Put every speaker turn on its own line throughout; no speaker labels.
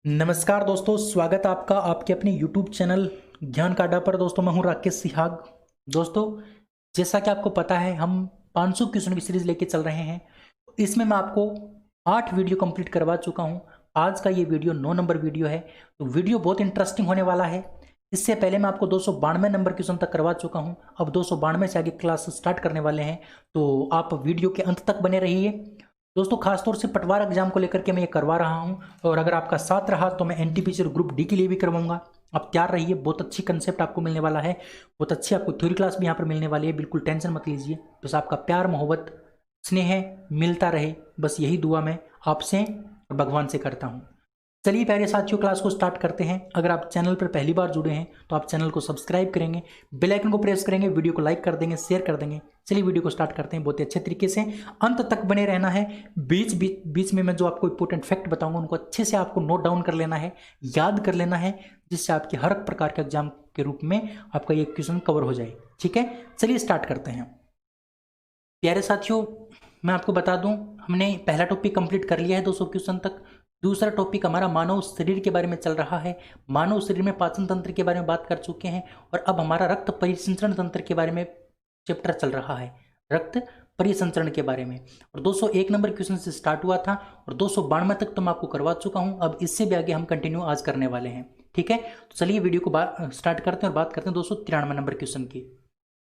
नमस्कार दोस्तों, स्वागत है आपका आपके अपने YouTube चैनल ज्ञान का अड्डा पर। दोस्तों मैं हूं राकेश सिहाग। दोस्तों जैसा कि आपको पता है हम 500 क्वेश्चन की सीरीज लेके चल रहे हैं। इसमें मैं आपको 8 वीडियो कंप्लीट करवा चुका हूं। आज का ये वीडियो 9 नंबर वीडियो है, तो वीडियो बहुत इंटरेस्टिंग होने वाला है। इससे पहले मैं आपको 292 नंबर क्वेश्चन तक करवा चुका हूँ। अब 292 से आगे क्लास स्टार्ट करने वाले हैं, तो आप वीडियो के अंत तक बने रहिए। दोस्तों खासतौर से पटवार एग्जाम को लेकर के मैं ये करवा रहा हूँ, और अगर आपका साथ रहा तो मैं एनटीपीसी और ग्रुप डी के लिए भी करवाऊंगा। आप तैयार रहिए, बहुत अच्छी कंसेप्ट आपको मिलने वाला है, बहुत अच्छी आपको थ्योरी क्लास भी यहाँ पर मिलने वाली है। बिल्कुल टेंशन मत लीजिए, बस आपका प्यार मोहब्बत स्नेह मिलता रहे, बस यही दुआ मैं आपसे और भगवान से करता हूँ। चलिए प्यारे साथियों, क्लास को स्टार्ट करते हैं। अगर आप चैनल पर पहली बार जुड़े हैं तो आप चैनल को सब्सक्राइब करेंगे, बेल आइकन को प्रेस करेंगे, वीडियो को लाइक कर देंगे, शेयर कर देंगे। चलिए वीडियो को स्टार्ट करते हैं। बहुत ही अच्छे तरीके से अंत तक बने रहना है। बीच में मैं जो आपको इंपॉर्टेंट फैक्ट बताऊंगा उनको अच्छे से आपको नोट डाउन कर लेना है, याद कर लेना है, जिससे आपके हर प्रकार के एग्जाम के रूप में आपका ये क्वेश्चन कवर हो जाए। ठीक है, चलिए स्टार्ट करते हैं। प्यारे साथियों मैं आपको बता दूं, हमने पहला टॉपिक कंप्लीट कर लिया है 200 क्वेश्चन तक। दूसरा टॉपिक हमारा मानव शरीर के बारे में चल रहा है। मानव शरीर में पाचन तंत्र के बारे में बात कर चुके हैं, और अब हमारा रक्त परिसंचरण तंत्र के बारे में चैप्टर चल रहा है, रक्त परिसंचरण के बारे में। और 201 नंबर क्वेश्चन से स्टार्ट हुआ था, और 292 तक तो मैं आपको करवा चुका हूं। अब इससे भी आगे हम कंटिन्यू आज करने वाले हैं। ठीक है, तो चलिए वीडियो को स्टार्ट करते हैं और बात करते हैं 293 नंबर क्वेश्चन की।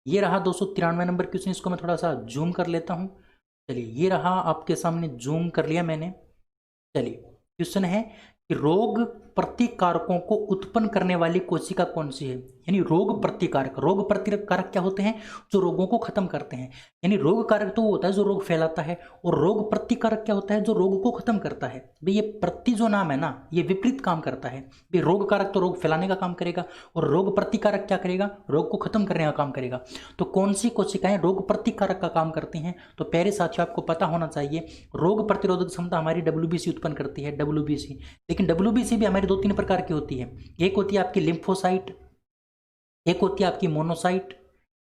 ये रहा 293 नंबर क्वेश्चन, इसको मैं थोड़ा सा जूम कर लेता हूँ। चलिए ये रहा आपके सामने, जूम कर लिया मैंने। चलिए क्वेश्चन है कि रोग प्रतिकारकों को उत्पन्न करने वाली कोशिका कौन सी है। यानी रोग प्रतिकारक, रोग प्रतिकारक क्या होते हैं? जो रोगों को खत्म करते हैं। यानी रोग कारक तो वो होता है जो रोग फैलाता है, और रोग प्रतिकारक क्या होता है? जो रोग को खत्म करता है। भाई ये प्रति जो नाम है ना, ये विपरीत काम करता है। भाई रोग कारक तो रोग फैलाने का काम करेगा, और रोग प्रतिकारक क्या करेगा? रोग को खत्म करने का काम करेगा। तो कौन सी कोशिकाएं रोग प्रतिकारक का काम करती हैं? तो प्यारे साथियों आपको पता होना चाहिए, रोग प्रतिरोधक क्षमता हमारी डब्ल्यूबीसी उत्पन्न करती है, डब्ल्यूबीसी। लेकिन डब्ल्यूबीसी भी हमारी 2-3 प्रकार की होती है। एक होती है आपकी लिम्फोसाइट, एक होती है आपकी मोनोसाइट,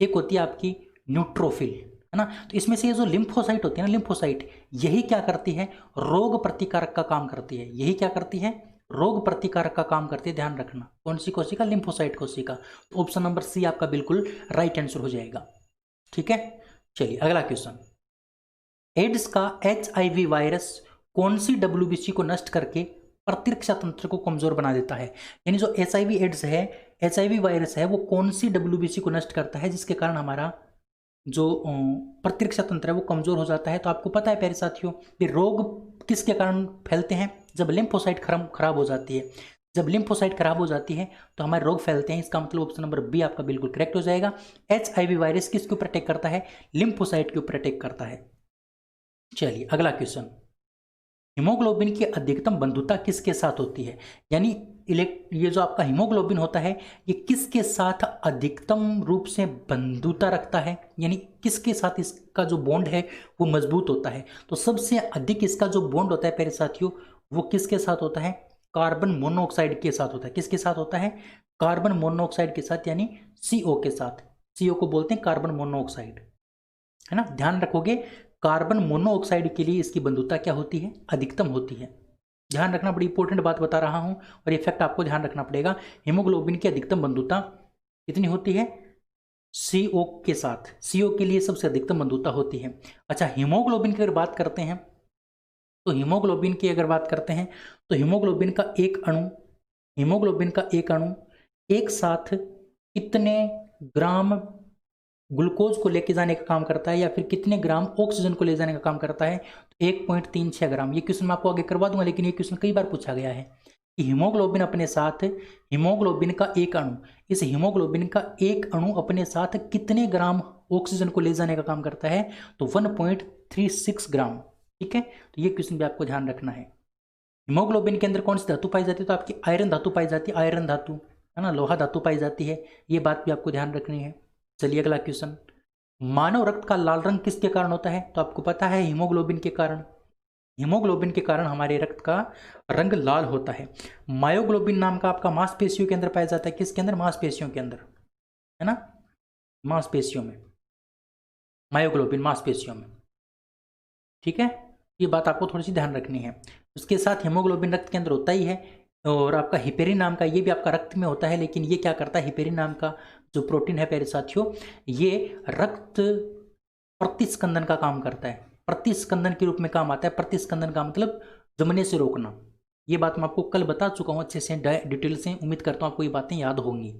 एक होती है आपकी न्यूट्रोफिल, है ना। तो इसमें से ये जो लिम्फोसाइट होती है ना, लिम्फोसाइट यही क्या करती है? रोग प्रतिकारक का काम करती है। यही क्या करती है? रोग प्रतिकारक का काम करती है। ध्यान रखना, कौन सी कोशिका? लिम्फोसाइट कोशिका। तो ऑप्शन नंबर सी आपका बिल्कुल राइट आंसर हो जाएगा। ठीक है, चलिए अगला क्वेश्चन। एड्स का HIV वायरस कौन सी डब्ल्यूबीसी को नष्ट करके प्रतिरक्षा तंत्र को कमजोर बना देता है? यानी जो HIV एड्स है, HIV वायरस है, वो कौन सी डब्ल्यूबीसी को नष्ट करता है जिसके कारण हमारा जो प्रतिरक्षा तंत्र है वो कमजोर हो जाता है? तो आपको पता है प्यारे साथियों, ये रोग किसके कारण फैलते हैं? जब लिम्फोसाइट खराब हो जाती है। जब लिम्फोसाइट खराब हो जाती है तो हमारे रोग फैलते हैं। इसका मतलब ऑप्शन नंबर बी आपका बिल्कुल करेक्ट हो जाएगा। HIV वायरस किसके ऊपर अटैक करता है? लिम्फोसाइट के ऊपर अटैक करता है। चलिए अगला क्वेश्चन। हीमोग्लोबिन की अधिकतम बंधुता किसके साथ होती है? यानी ये जो आपका हीमोग्लोबिन होता है, ये किसके साथ अधिकतम रूप से बंधुता रखता है? यानी किसके साथ इसका जो बॉन्ड है वो मजबूत होता है? तो सबसे अधिक इसका जो बॉन्ड होता है प्यारे साथियों, वो किसके साथ होता है? कार्बन मोनोऑक्साइड के साथ होता है। किसके साथ होता है? कार्बन मोनोऑक्साइड के साथ, यानी CO के साथ। CO को बोलते हैं कार्बन मोनोऑक्साइड, है ना। ध्यान रखोगे, कार्बन मोनोऑक्साइड के लिए इसकी बंधुता क्या होती है? अधिकतम होती है। ध्यान रखना, बड़ी इंपॉर्टेंट बात बता रहा हूं, और ये फैक्ट आपको ध्यान रखना पड़ेगा। हीमोग्लोबिन की अधिकतम बंधुता कितनी होती है? CO के साथ। CO के लिए सबसे अधिकतम बंधुता होती है। अच्छा, हीमोग्लोबिन की अगर बात करते हैं, तो हीमोग्लोबिन की अगर बात करते हैं तो हीमोग्लोबिन का एक अणु एक साथ कितने ग्राम ग्लूकोज को लेके जाने का काम करता है, या फिर कितने ग्राम ऑक्सीजन को ले जाने का काम करता है? तो 1.36 ग्राम। ये क्वेश्चन मैं आपको आगे करवा दूंगा, लेकिन ये क्वेश्चन कई बार पूछा गया है कि हीमोग्लोबिन अपने साथ, हीमोग्लोबिन का एक अणु, इस हीमोग्लोबिन का एक अणु अपने साथ कितने ग्राम ऑक्सीजन को ले जाने का काम करता है? तो 1.36 ग्राम। ठीक है, तो ये क्वेश्चन भी आपको ध्यान रखना है। हीमोग्लोबिन के अंदर कौन सी धातु पाई जाती है? तो आपकी आयरन धातु पाई जाती है, आयरन धातु, है ना, लोहा धातु पाई जाती है। ये बात भी आपको ध्यान रखनी है। चलिए अगला क्वेश्चन। मानव रक्त का लाल रंग किसके कारण होता है? तो आपको पता है हीमोग्लोबिन के कारण। हीमोग्लोबिन के कारण हमारे रक्त का रंग लाल होता है। मायोग्लोबिन नाम का आपका मांसपेशियों के अंदर पाया जाता है। किसके अंदर? मांसपेशियों के अंदर, है ना, मांसपेशियों में, मायोग्लोबिन मांसपेशियों में। ठीक है, ये बात आपको थोड़ी सी ध्यान रखनी है। उसके साथ हीमोग्लोबिन रक्त के अंदर होता ही है, और आपका हिपेरिन नाम का, ये भी आपका रक्त में होता है, लेकिन ये क्या करता है, हिपेरिन नाम का जो प्रोटीन है प्यारे साथियों, ये रक्त प्रतिस्कंदन का काम करता है, प्रतिस्कंदन के रूप में काम आता है। प्रतिस्कंदन का मतलब जमने से रोकना। ये बात मैं आपको कल बता चुका हूँ अच्छे से डिटेल से, उम्मीद करता हूँ आपको ये बातें याद होंगी।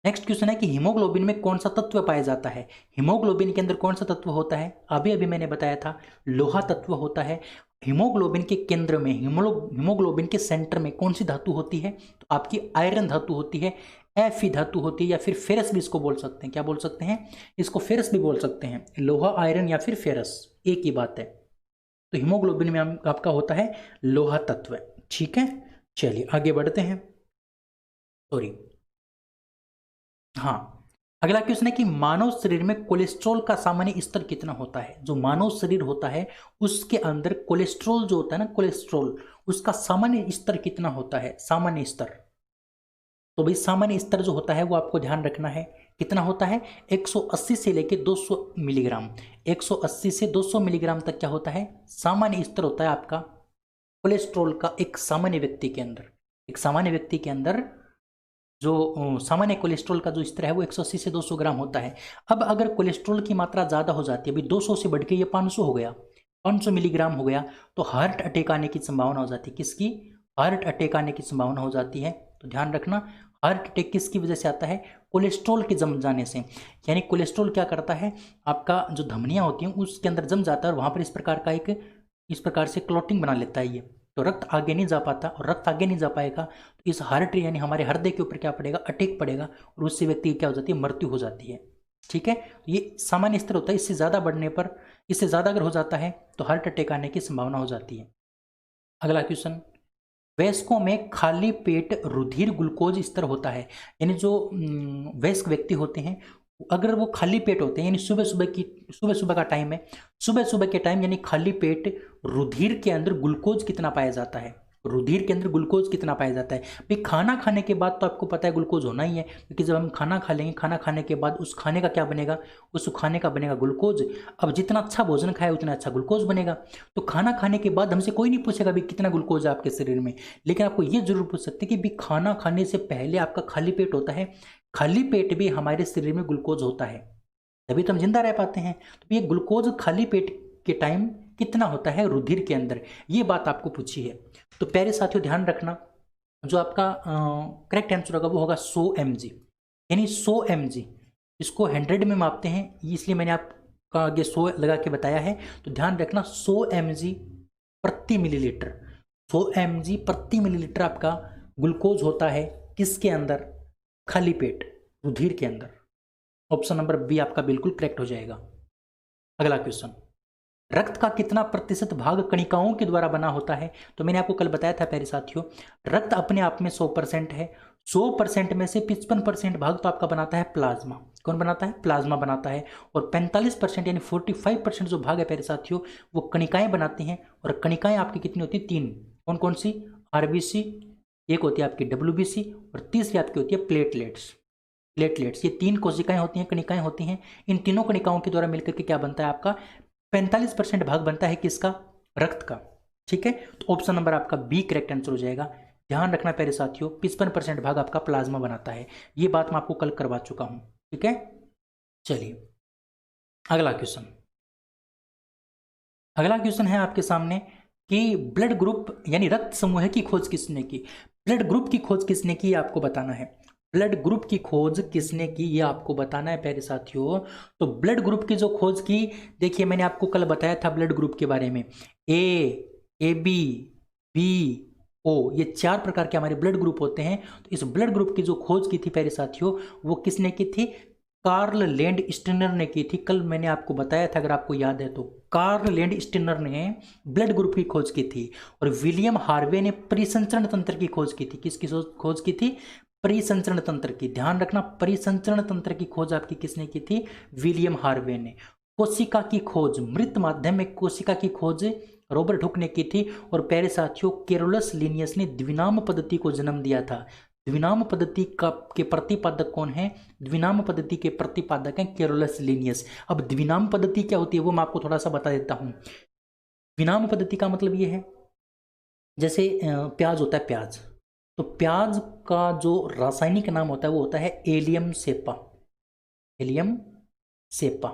नेक्स्ट क्वेश्चन है कि हीमोग्लोबिन में कौन सा तत्व पाया जाता है। हीमोग्लोबिन के अंदर कौन सा तत्व होता है, अभी अभी मैंने बताया था, लोहा तत्व होता है। हीमोग्लोबिन के केंद्र में, हीमोग्लोबिन के सेंटर में कौन सी धातु होती है, तो आपकी आयरन धातु होती है, Fe धातु होती है, या फिर फेरस भी इसको बोल सकते हैं। क्या बोल सकते हैं इसको, फेरस भी बोल सकते हैं। लोहा, आयरन या फिर फेरस, एक ही बात है। तो हीमोग्लोबिन में आपका होता है लोहा तत्व। ठीक है, चलिए आगे बढ़ते हैं। सॉरी, हाँ, अगला क्वेश्चन है कि मानव शरीर में कोलेस्ट्रॉल का सामान्य स्तर कितना होता है। जो मानव शरीर होता है उसके अंदर कोलेस्ट्रॉल जो होता है ना, कोलेस्ट्रॉल, उसका सामान्य स्तर कितना होता है, सामान्य स्तर। तो भाई सामान्य स्तर जो होता है वो आपको ध्यान रखना है, कितना होता है, 180 से लेके 200 मिलीग्राम, 180 से 200 मिलीग्राम तक क्या होता है, सामान्य स्तर होता है आपका कोलेस्ट्रॉल का एक सामान्य व्यक्ति के अंदर। एक सामान्य व्यक्ति के अंदर जो सामान्य कोलेस्ट्रॉल का जो स्तर है वो 180 से 200 ग्राम होता है। अब अगर कोलेस्ट्रॉल की मात्रा ज़्यादा हो जाती है, अभी 200 से बढ़ के ये 500 हो गया, 500 मिलीग्राम हो गया, तो हार्ट अटैक आने की संभावना हो जाती है। किसकी, हार्ट अटैक आने की संभावना हो जाती है। तो ध्यान रखना, हार्ट अटैक किसकी वजह से आता है, कोलेस्ट्रॉल के जम जाने से। यानी कोलेस्ट्रॉल क्या करता है, आपका जो धमनियाँ होती हैं उसके अंदर जम जाता है, और वहाँ पर इस प्रकार से क्लॉटिंग बना लेता है ये, तो रक्त आगे नहीं जा पाता, और रक्त आगे नहीं जा पाएगा तो इस हार्ट यानी हमारे हृदय के ऊपर क्या पड़ेगा, अटैक पड़ेगा, और उससे व्यक्ति की क्या हो जाती है, मृत्यु हो जाती है। ठीक है, तो ये सामान्य स्तर होता है। इससे ज़्यादा बढ़ने पर, इससे ज़्यादा अगर हो जाता है तो हार्ट अटैक आने की संभावना हो जाती है। अगला क्वेश्चन, वयस्कों में खाली पेट रुधिर ग्लूकोज स्तर होता है। यानी जो वयस्क व्यक्ति होते हैं अगर वो खाली पेट होते हैं, यानी सुबह सुबह का टाइम है, सुबह सुबह के टाइम यानी खाली पेट, रुधिर के अंदर ग्लूकोज कितना पाया जाता है, रुधिर के अंदर ग्लूकोज कितना पाया जाता है। भाई खाना खाने के बाद तो आपको पता है ग्लूकोज होना ही है, क्योंकि जब हम खाना खा लेंगे, खाना खाने के बाद उस खाने का क्या बनेगा, उस खाने का बनेगा ग्लूकोज। अब जितना अच्छा भोजन खाए उतना अच्छा ग्लूकोज बनेगा। तो खाना खाने के बाद हमसे कोई नहीं पूछेगा भाई कितना ग्लूकोज है आपके शरीर में, लेकिन आपको ये जरूर पूछ सकते हैं कि भाई खाना खाने से पहले आपका खाली पेट होता है, खाली पेट भी हमारे शरीर में ग्लूकोज होता है, तभी तो हम जिंदा रह पाते हैं। तो ये ग्लूकोज खाली पेट के टाइम कितना होता है रुधिर के अंदर, ये बात आपको पूछी है। तो प्यारे साथियों ध्यान रखना, जो आपका करेक्ट आंसर होगा वो होगा 100 mg, यानी 100 mg। इसको 100 में मापते हैं, इसलिए मैंने आपका आगे 100 लगा के बताया है। तो ध्यान रखना 100 mg प्रति मिलीलीटर, 100 mg प्रति मिलीलीटर आपका ग्लूकोज होता है किसके अंदर, खाली पेट, रुधिर के अंदर। ऑप्शन नंबर बी आपका बिल्कुल करेक्ट हो जाएगा। अगला क्वेश्चन, रक्त का कितना प्रतिशत भाग कणिकाओं के द्वारा बना होता है। तो मैंने आपको कल बताया था प्यारे साथियों, रक्त अपने आप में 100% है, 100% में से 55% भाग तो आपका बनाता है प्लाज्मा। कौन बनाता है, प्लाज्मा बनाता है। और 45% यानी 45% जो भाग है प्यारे साथियों वो कणिकाएं बनाती हैं। और कणिकाएं आपकी कितनी होती है, 3। कौन कौन सी, आरबीसी, एक होती है आपकी डब्ल्यूबीसी, और तीसरी आपकी होती है प्लेटलेट्स। ये 3 कोशिकाएं होती हैं, कणिकाएं होती हैं। इन तीनों कणिकाओं के द्वारा मिलकर के क्या बनता है आपका 45% भाग बनता है किसका, रक्त का। ठीक है, तो ऑप्शन नंबर आपका बी करेक्ट आंसर हो जाएगा। ध्यान रखना प्यारे साथियों, 55% भाग आपका प्लाज्मा बनाता है, ये बात मैं आपको कल करवा चुका हूं। ठीक है, चलिए अगला क्वेश्चन है आपके सामने कि ब्लड ग्रुप यानी रक्त समूह की खोज किसने की। ब्लड ग्रुप की खोज किसने की आपको बताना है, ब्लड ग्रुप की खोज किसने की ये आपको बताना है प्यारे साथियों। तो ब्लड ग्रुप की जो खोज की, देखिए मैंने आपको कल बताया था ब्लड ग्रुप के बारे में, ए बी बी ओ, ये 4 प्रकार के हमारे ब्लड ग्रुप होते हैं। तो इस ब्लड ग्रुप की जो खोज की थी प्यारे साथियों वो किसने की थी, कार्ल लैंड स्टिनर ने की थी। कल मैंने आपको बताया था अगर आपको याद है तो, कार्ल लैंड स्टिनर ने ब्लड ग्रुप की खोज की थी। और विलियम हार्वे ने परिसंचरण तंत्र की खोज की थी। किसकी खोज की थी, परिसंचरण तंत्र की। ध्यान रखना, परिसंचरण तंत्र की खोज आपकी किसने की थी, विलियम हार्वे ने। कोशिका की खोज, मृत माध्यम में कोशिका की खोज रॉबर्ट हुक ने की थी। और प्यारे साथियों कैरोलस लिनियस ने द्विनाम पद्धति को जन्म दिया था। द्विनाम पद्धति के प्रतिपादक कौन है, द्विनाम पद्धति के प्रतिपादक हैं कैरोलस लिनियस। अब द्विनाम पद्धति क्या होती है वो मैं आपको थोड़ा सा बता देता हूं। द्विनाम पद्धति का मतलब ये है, जैसे प्याज होता है, प्याज तो प्याज का जो रासायनिक नाम होता है वो होता है एलियम सेपा। एलियम सेपा।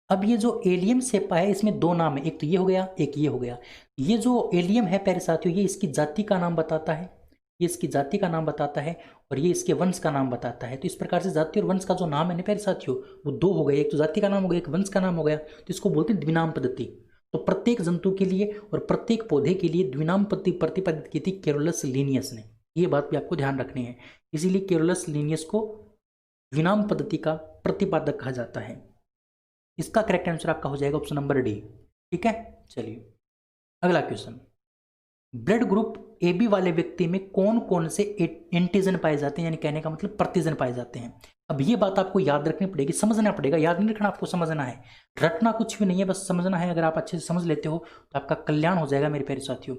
अब ये जो एलियम सेपा है इसमें दो नाम है, एक तो ये हो गया, एक ये हो गया। ये जो एलियम है प्यारे साथियों, ये इसकी जाति का नाम बताता है, ये इसकी जाति का नाम बताता है, और ये इसके वंश का नाम बताता है। तो इस प्रकार से जाति और वंश का जो नाम है ना प्यारे साथियों, वो दो हो गए, एक तो जाति का नाम हो गया, एक वंश का नाम हो गया। तो इसको बोलते हैं द्विनाम पद्धति। तो प्रत्येक जंतु के लिए और प्रत्येक पौधे के लिए द्विनाम पद्धति प्रतिपादित की थी कैरोलस लिनियस ने। ये बात भी आपको ध्यान रखनी है, इसीलिए कैरोलस लिनियस को द्विनाम पद्धति का प्रतिपादक कहा जाता है। इसका करेक्ट आंसर आपका हो जाएगा ऑप्शन नंबर डी। ठीक है, चलिए अगला question. Blood group A B वाले व्यक्ति में कौन कौन से एंटीजन पाए जाते हैं, यानी कहने का मतलब प्रतिजन पाए जाते हैं। अब ये बात आपको याद रखनी पड़ेगी, समझना पड़ेगा, याद नहीं रखना, आपको समझना है, रटना कुछ भी नहीं है, बस समझना है। अगर आप अच्छे से समझ लेते हो तो आपका कल्याण हो जाएगा मेरे प्यारे साथियों,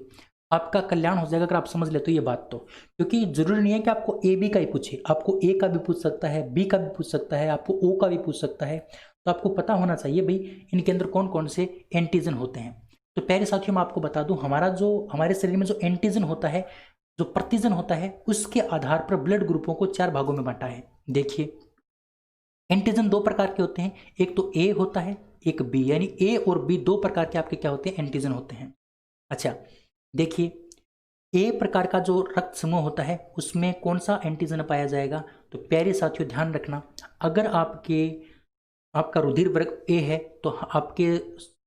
आपका कल्याण हो जाएगा अगर आप समझ लेते हो ये बात तो। क्योंकि जरूरी नहीं है कि आपको ए बी का ही पूछे, आपको ए का भी पूछ सकता है, बी का भी पूछ सकता है, आपको ओ का भी पूछ सकता है। तो आपको पता होना चाहिए भाई इनके अंदर कौन कौन से एंटीजन होते हैं। तो प्यारे साथियों मैं आपको बता दूं, हमारे शरीर में जो एंटीजन होता है, जो प्रतिजन होता है, उसके आधार पर ब्लड ग्रुपों को 4 भागों में बांटा है। देखिए एंटीजन 2 प्रकार के होते हैं, एक तो ए होता है, एक बी, यानी ए और बी 2 प्रकार के आपके क्या होते हैं, एंटीजन होते हैं। अच्छा देखिए ए प्रकार का जो रक्त समूह होता है उसमें कौन सा एंटीजन पाया जाएगा। तो प्यारे साथियों ध्यान रखना, अगर आपका रुधिर वर्ग ए है तो आपके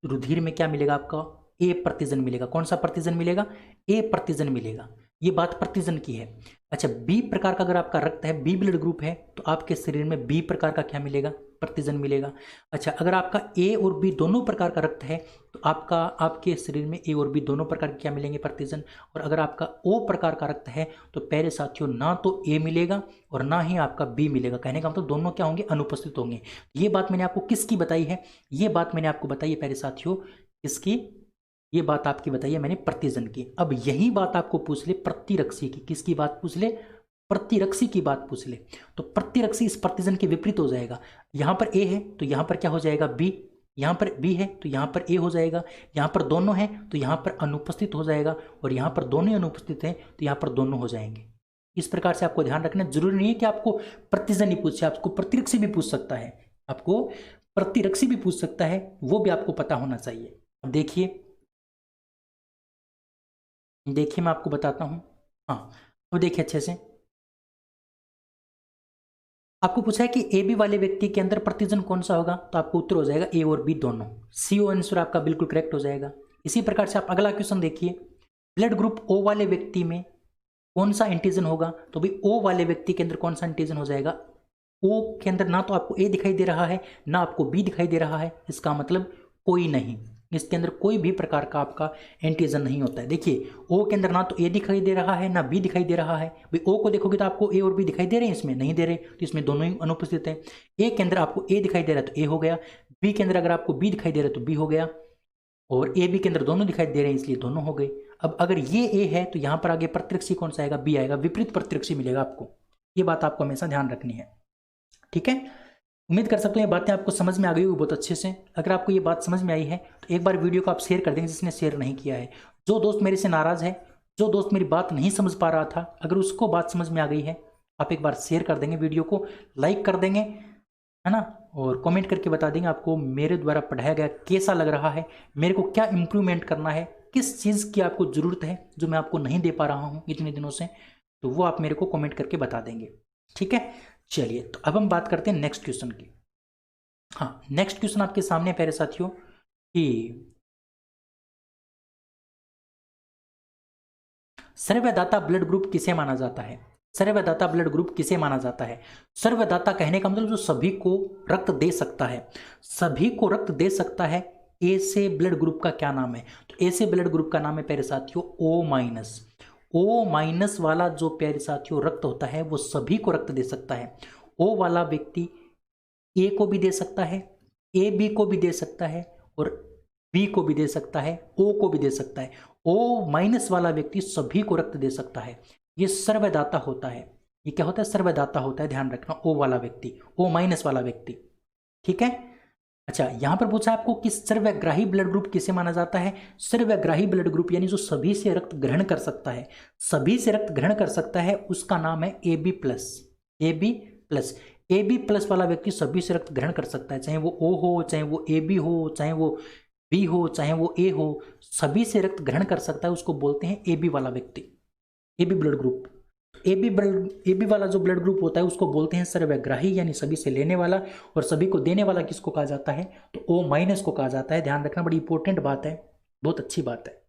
रुधिर में क्या मिलेगा, आपका ए प्रतिजन मिलेगा। कौन सा प्रतिजन मिलेगा, ए प्रतिजन मिलेगा। ये बात प्रतिजन की है। अच्छा बी प्रकार का अगर आपका रक्त है, बी ब्लड ग्रुप है, तो आपके शरीर में बी प्रकार का क्या मिलेगा, प्रतिजन मिलेगा। अच्छा अगर आपका ए और बी दोनों प्रकार का रक्त है तो आपके शरीर में ए और बी दोनों प्रकार के क्या मिलेंगे, प्रतिजन। और अगर आपका ओ प्रकार का रक्त है तो प्यारे साथियों ना तो ए मिलेगा और ना ही आपका बी मिलेगा। कहने का मतलब दोनों क्या होंगे, अनुपस्थित होंगे। ये बात मैंने आपको किसकी बताई है, ये बात मैंने आपको बताई है प्यारे साथियों, किसकी, ये बात आपकी बताई है मैंने प्रतिजन की। अब यही बात आपको पूछ ले प्रतिरक्षी की, किसकी बात पूछ ले, प्रतिरक्षी की बात पूछ ले। तो प्रतिरक्षी इस प्रतिजन के विपरीत हो जाएगा। यहां पर ए है तो यहां पर क्या हो जाएगा, बी। यहां पर बी है तो यहां पर ए हो जाएगा। यहां पर दोनों है तो यहां पर अनुपस्थित हो जाएगा, और यहां पर दोनों अनुपस्थित हैं तो यहां पर दोनों हो जाएंगे। इस प्रकार से आपको ध्यान रखना, जरूरी नहीं है कि आपको प्रतिजन ही पूछे, आपको प्रतिरक्षी भी पूछ सकता है, आपको प्रतिरक्षी भी पूछ सकता है, वो भी आपको पता होना चाहिए। अब देखिए मैं आपको बताता हूं। हाँ अब देखिए अच्छे से, आपको पूछा है कि ए बी वाले व्यक्ति के अंदर प्रतिजन कौन सा होगा, तो आपको उत्तर हो जाएगा ए और बी दोनों। सी ओ आंसर आपका बिल्कुल करेक्ट हो जाएगा। इसी प्रकार से आप अगला क्वेश्चन देखिए, ब्लड ग्रुप ओ वाले व्यक्ति में कौन सा एंटीजन होगा। तो भाई ओ वाले व्यक्ति के अंदर कौन सा एंटीजन हो जाएगा, ओ के अंदर ना तो आपको ए दिखाई दे रहा है ना आपको बी दिखाई दे रहा है, इसका मतलब कोई नहीं, इसके अंदर कोई भी प्रकार का आपका एंटीजन नहीं होता है। देखिए ओ के अंदर ना तो ए दिखाई दे रहा है ना बी दिखाई दे रहा है। भाई ओ को देखोगे तो आपको ए और बी दिखाई दे रहे हैं, इसमें नहीं दे रहे, तो इसमें दोनों ही अनुपस्थित है। ए के अंदर आपको ए दिखाई दे रहा है तो ए हो गया, बी के अंदर अगर आपको बी दिखाई दे रहा है तो बी हो गया, और ए बी के अंदर दोनों दिखाई दे रहे हैं इसलिए दोनों हो गए। अब अगर ये ए है तो यहाँ पर आगे प्रतिरक्षी कौन सा आएगा, बी आएगा, विपरीत प्रतिरक्षी मिलेगा आपको। ये बात आपको हमेशा ध्यान रखनी है, ठीक है। उम्मीद कर सकते हैं ये बातें आपको समझ में आ गई होगी बहुत अच्छे से। अगर आपको ये बात समझ में आई है तो एक बार वीडियो को आप शेयर कर देंगे जिसने शेयर नहीं किया है। जो दोस्त मेरे से नाराज है, जो दोस्त मेरी बात नहीं समझ पा रहा था, अगर उसको बात समझ में आ गई है आप एक बार शेयर कर देंगे, वीडियो को लाइक कर देंगे, है ना, और कमेंट करके बता देंगे आपको मेरे द्वारा पढ़ाया गया कैसा लग रहा है, मेरे को क्या इम्प्रूवमेंट करना है, किस चीज़ की आपको ज़रूरत है जो मैं आपको नहीं दे पा रहा हूँ इतने दिनों से, तो वो आप मेरे को कमेंट करके बता देंगे, ठीक है। चलिए तो अब हम बात करते हैं नेक्स्ट क्वेश्चन की। हाँ नेक्स्ट क्वेश्चन आपके सामने प्यारे साथियों कि सर्वदाता ब्लड ग्रुप किसे माना जाता है, सर्वदाता ब्लड ग्रुप किसे माना जाता है। सर्वदाता कहने का मतलब जो सभी को रक्त दे सकता है, सभी को रक्त दे सकता है। ए से ब्लड ग्रुप का क्या नाम है, तो ए से ब्लड ग्रुप का नाम है प्यारे साथियों ओ माइनस। ओ माइनस वाला जो प्यारे साथियों रक्त होता है वो सभी को रक्त दे सकता है। ओ वाला व्यक्ति ए को भी दे सकता है, ए बी को भी दे सकता है, और बी को भी दे सकता है, ओ को भी दे सकता है। ओ माइनस वाला व्यक्ति सभी को रक्त दे सकता है, ये सर्वदाता होता है। ये क्या होता है, सर्वदाता होता है, ध्यान रखना। ओ वाला व्यक्ति, ओ माइनस वाला व्यक्ति, ठीक है। अच्छा, यहां पर पूछा आपको कि सर्वग्राही ब्लड ग्रुप किसे माना जाता है। सर्वग्राही ब्लड ग्रुप यानी जो सभी से रक्त ग्रहण कर सकता है, सभी से रक्त ग्रहण कर सकता है, उसका नाम है AB plus. AB plus, AB plus वाला व्यक्ति सभी से रक्त ग्रहण कर सकता है, चाहे वो O हो, चाहे वो AB हो, चाहे वो B हो, चाहे वो A हो, सभी से रक्त ग्रहण कर सकता है, उसको बोलते हैं AB वाला व्यक्ति, AB ब्लड ग्रुप। AB वाला जो ब्लड ग्रुप होता है उसको बोलते हैं सर्वग्राही, यानी सभी से लेने वाला, और सभी को देने वाला किसको कहा जाता है, तो O माइनस को कहा जाता है। ध्यान रखना, बड़ी इंपॉर्टेंट बात है, बहुत अच्छी बात है।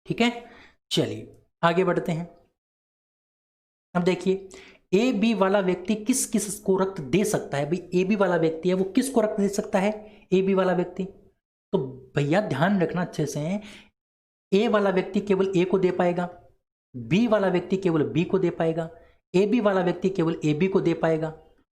ठीक है, चलिए आगे बढ़ते हैं। अब देखिए, AB वाला व्यक्ति किस किस को रक्त दे सकता है। भाई AB वाला व्यक्ति है, वो किसको रक्त दे सकता है, AB वाला व्यक्ति। तो भैया ध्यान रखना अच्छे से, A वाला व्यक्ति केवल A को दे पाएगा, B वाला व्यक्ति केवल B को दे पाएगा, AB वाला व्यक्ति केवल AB को दे पाएगा,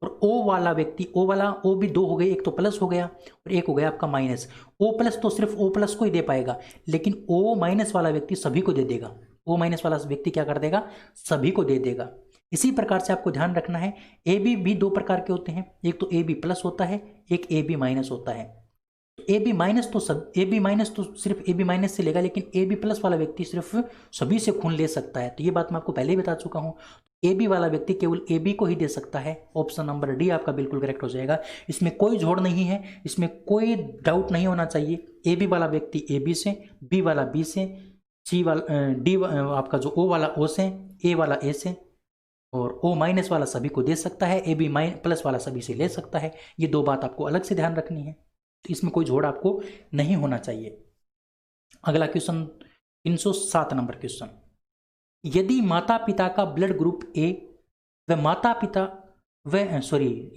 और O वाला व्यक्ति, O भी दो हो गए, एक तो प्लस हो गया और एक हो गया आपका माइनस। O प्लस तो सिर्फ O प्लस को ही दे पाएगा, लेकिन O माइनस वाला व्यक्ति सभी को दे देगा। O माइनस वाला व्यक्ति क्या कर देगा, सभी को दे देगा। इसी प्रकार से आपको ध्यान रखना है, AB भी दो प्रकार के होते हैं, एक तो AB प्लस होता है, एक AB माइनस होता है। AB माइनस तो सिर्फ AB माइनस से लेगा, लेकिन AB प्लस वाला व्यक्ति सिर्फ सभी से खून ले सकता है। तो ये बात मैं आपको पहले ही बता चुका हूँ। AB वाला व्यक्ति केवल AB को ही दे सकता है। ऑप्शन नंबर डी आपका बिल्कुल करेक्ट हो जाएगा। इसमें कोई जोड़ नहीं है, इसमें कोई डाउट नहीं होना चाहिए। AB वाला व्यक्ति AB से, B वाला B से, C वाला D आपका जो O वाला O से, A वाला A से, और O माइनस वाला सभी को दे सकता है, AB प्लस वाला सभी से ले सकता है। ये दो बात आपको अलग से ध्यान रखनी है, तो इसमें कोई जोड़ आपको नहीं होना चाहिए। अगला क्वेश्चन 307 नंबर क्वेश्चन, यदि माता पिता का ब्लड ग्रुप A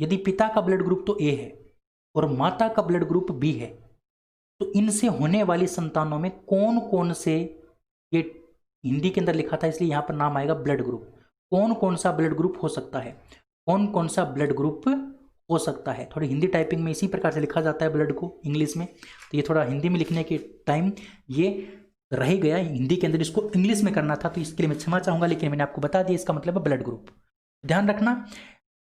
यदि पिता का ब्लड ग्रुप तो A है और माता का ब्लड ग्रुप B है, तो इनसे होने वाली संतानों में कौन कौन से, ये हिंदी के अंदर लिखा था इसलिए यहां पर नाम आएगा ब्लड ग्रुप, कौन कौन सा ब्लड ग्रुप हो सकता है, कौन कौन सा ब्लड ग्रुप हो सकता है। थोड़ी हिंदी टाइपिंग में इसी प्रकार से लिखा जाता है ब्लड को इंग्लिश में, तो ये थोड़ा हिंदी में लिखने के टाइम ये रह गया, हिंदी के अंदर इसको इंग्लिश में करना था, तो इसके लिए मैं क्षमा चाहूंगा, लेकिन मैंने आपको बता दिया इसका मतलब है ब्लड ग्रुप। ध्यान रखना,